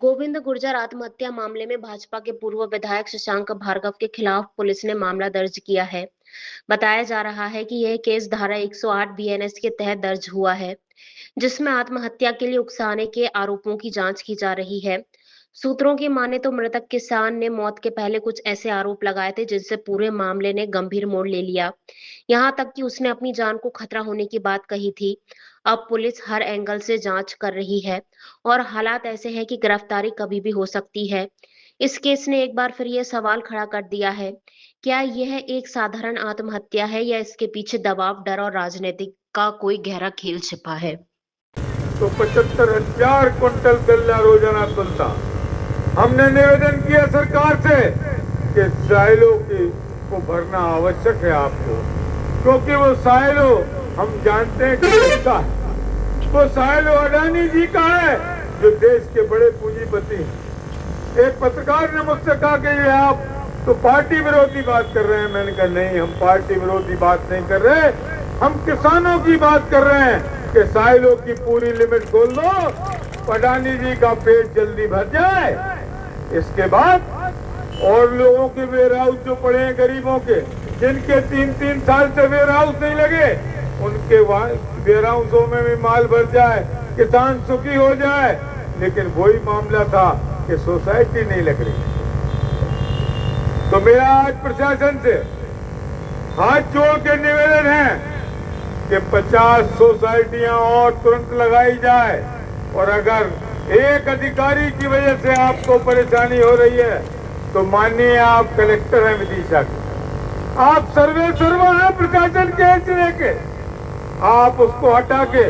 गोविंद गुर्जर आत्महत्या मामले में भाजपा के पूर्व विधायक शशांक भार्गव के खिलाफ पुलिस ने मामला दर्ज किया है। बताया जा रहा है कि यह केस धारा 108 बीएनएस के तहत दर्ज हुआ है, जिसमें आत्महत्या के लिए उकसाने के आरोपों की जांच की जा रही है। सूत्रों की माने तो मृतक किसान ने मौत के पहले कुछ ऐसे आरोप लगाए थे जिनसे पूरे मामले ने गंभीर मोड़ ले लिया। यहां तक कि उसने अपनी जान को खतरा होने की बात कही थी। अब पुलिस हर एंगल से जांच कर रही है और हालात ऐसे हैं कि गिरफ्तारी कभी भी हो सकती है। इस केस ने एक बार फिर यह सवाल खड़ा कर दिया है, क्या यह एक साधारण आत्महत्या है या इसके पीछे दबाव, डर और राजनीतिक का कोई गहरा खेल छिपा है। तो 75,000 क्विंटल गल्ला रोजाना तुलता। हमने निवेदन किया सरकार से कि साइलो को भरना आवश्यक है आपको, क्योंकि वो साइलो हम जानते हैं कि किसका है। वो साइलो अडानी जी का है, जो देश के बड़े पूंजीपति हैं। एक पत्रकार ने मुझसे कहा कि ये आप तो पार्टी विरोधी बात कर रहे हैं। मैंने कहा नहीं, हम पार्टी विरोधी बात नहीं कर रहे, हम किसानों की बात कर रहे हैं कि साइलो की पूरी लिमिट खोल दो, अडानी जी का पेट जल्दी भर जाए। इसके बाद और लोगों के वेयर हाउस जो पड़े हैं, गरीबों के, जिनके 3-3 साल से वेयर हाउस नहीं लगे, उनके वेयर हाउसों में भी माल भर जाए, किसान सुखी हो जाए। लेकिन वही मामला था कि सोसाइटी नहीं लग रही। तो मेरा आज प्रशासन से हाथ जोड़ के निवेदन है कि 50 सोसाइटियां और तुरंत लगाई जाए। और अगर एक अधिकारी की वजह से आपको परेशानी हो रही है तो मानिए आप कलेक्टर हैं विदिशा के, आप सर्वे सर्वा हैं प्रशासन के जिले के, आप उसको हटा के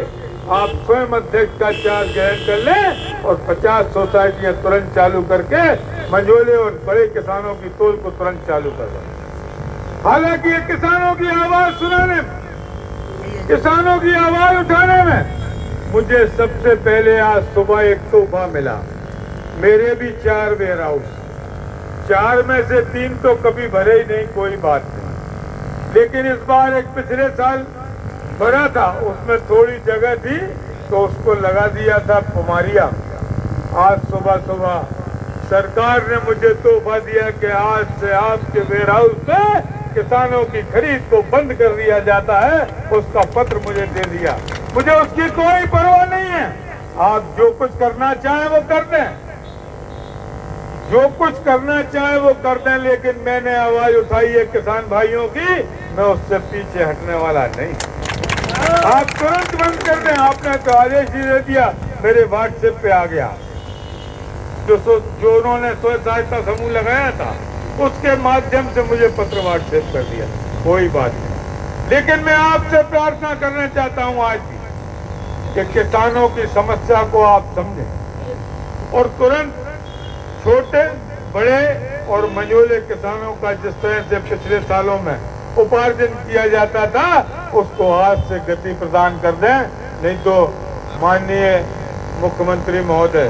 आप स्वयं अध्यक्ष का चार्ज ग्रहण कर लें और 50 सोसाइटियां तुरंत चालू करके मंझोले और बड़े किसानों की तोल को तुरंत चालू कर दें। हालांकि ये किसानों की आवाज सुनाने में, किसानों की आवाज उठाने में मुझे सबसे पहले आज सुबह एक तोहफा मिला। मेरे भी 4 वेयर हाउस, 4 में से 3 तो कभी भरे ही नहीं, कोई बात नहीं। लेकिन इस बार एक पिछले साल भरा था, उसमें थोड़ी जगह थी तो उसको लगा दिया था कुमारिया। आज सुबह सुबह सरकार ने मुझे तोहफा दिया कि आज से आपके वेयर हाउस से किसानों की खरीद को बंद कर दिया जाता है। उसका पत्र मुझे दे दिया। मुझे उसकी कोई परवाह नहीं है, आप जो कुछ करना चाहें वो कर दें, जो कुछ करना चाहे वो कर दें। लेकिन मैंने आवाज उठाई है किसान भाइयों की, मैं उससे पीछे हटने वाला नहीं। आप तुरंत बंद कर दें। आपने तो आदेश ही दे दिया, मेरे व्हाट्सएप पे आ गया। जो उन्होंने स्वयं सहायता समूह लगाया था उसके माध्यम से मुझे पत्र व्हाट्सएप कर दिया। कोई बात नहीं, लेकिन मैं आपसे प्रार्थना करना चाहता हूं आज भी कि किसानों की समस्या को आप समझें और तुरंत छोटे बड़े और मंझोले किसानों का जिस तरह से पिछले सालों में उपार्जन किया जाता था उसको आज से गति प्रदान कर दें। नहीं तो माननीय मुख्यमंत्री महोदय,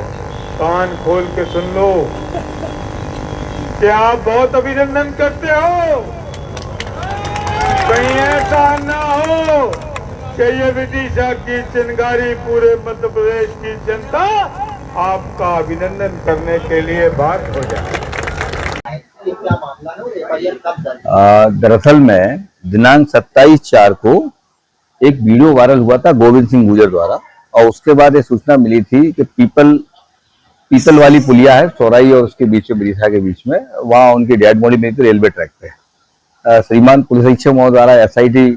कान खोल के सुन लो कि आप बहुत अभिनंदन करते हो। कहीं ऐसा ना हो कि ये विदिशा की चिंगारी पूरे मध्य प्रदेश की जनता आपका अभिनंदन करने के लिए बात हो जाए। दरअसल में दिनांक 27/4 को एक वीडियो वायरल हुआ था गोविंद सिंह गुर्जर द्वारा, और उसके बाद ये सूचना मिली थी कि पीपल वाली पुलिया है सौराई और उसके बीच में, विदिशा के बीच में, वहां उनकी डेड बॉडी मिली थी रेलवे ट्रैक पे। श्रीमान पुलिस अधीक्षक महोदय द्वारा एसआईटी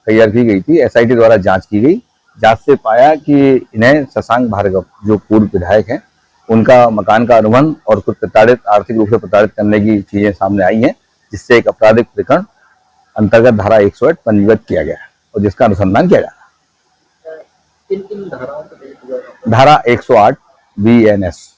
तैयार की गई थी। एसआईटी द्वारा जांच की गई। जांच से पाया कि इन्हें शशांक भार्गव, जो पूर्व विधायक हैं, उनका मकान का अनुबंध और कुछ प्रताड़ित, आर्थिक रूप से प्रताड़ित करने की चीजें सामने आई हैं, जिससे एक आपराधिक प्रकरण अंतर्गत धारा 108 पंजीबद्ध किया गया और जिसका अनुसंधान किया जा रहा है। धारा 108 बीएनएस।